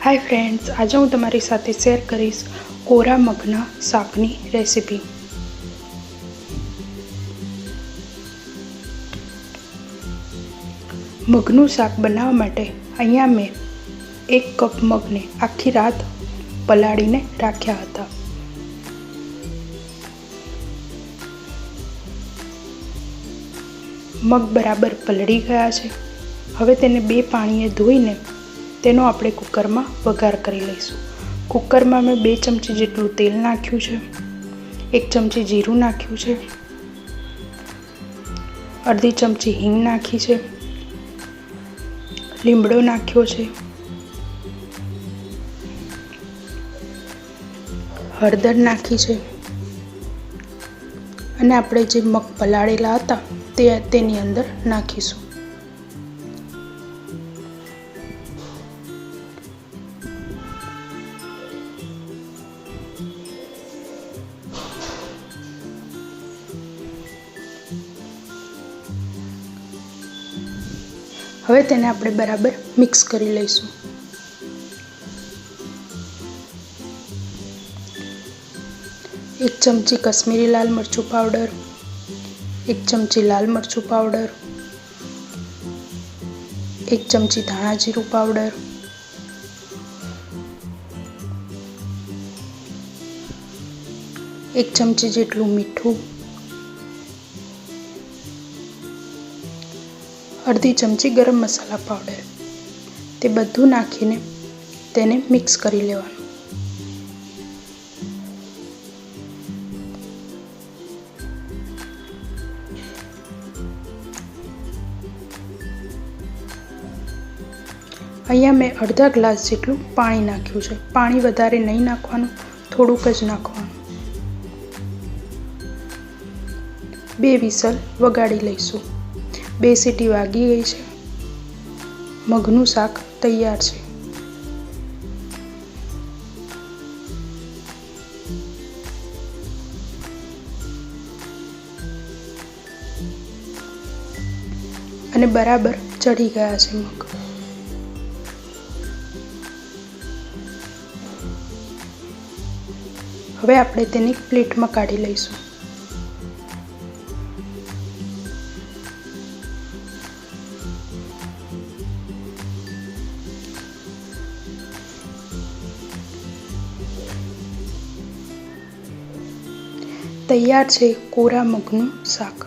Hi friends, आज हूँ तमारी साथे शेर करीश कोरा मगना शाकनी रेसिपी। मगनु शाक बनावा माटे अहींया मैं 1 कप मग ने आखी रात पलाळीने राख्या हता। मग बराबर पलળી गया है। हवे तेने 2 पाणीए धोईने तेनो आपणे कुकर में वघार करी लईशुं। कुकर में मैं 2 चमची जेटलुं तेल नाख्युं छे, 1 चमची जीरुं नाख्युं छे, अर्धी चमची हींग नाखी छे, લીમડો નાખ્યો છે, હળદર નાખી છે અને આપણે જે મગ પલાળેલા હતા તે તેની અંદર નાખીશું। હવે તેને આપણે બરાબર મિક્સ કરી લઈશું। एक चमची कश्मीरी लाल मरचुं पाउडर, 1 चमची लाल मरचुं पाउडर, 1 चमची धाणा जीरुं पाउडर, 1 चमची जेटलुं मीठुं, अर्धी चमची गरम मसाला पाउडर, ते बधुं नाखीने तेने मिक्स करी लेवानुं। अहींया मैं अर्धा ग्लास जेटलुं पाणी नाख्युं छे। पाणी वधारे नहीं नाखवानुं, थोड़ुंक ज नाखवानुं। 2 विसल वगाड़ी लईशुं। 2 सीटी वागी गई है। मगनु शाक तैयार है। अने बराबर चढ़ी गया है मग। हवे आपणे तेने प्लेट में काढी लईशुं। तैयार है कोरा मगनु शाक।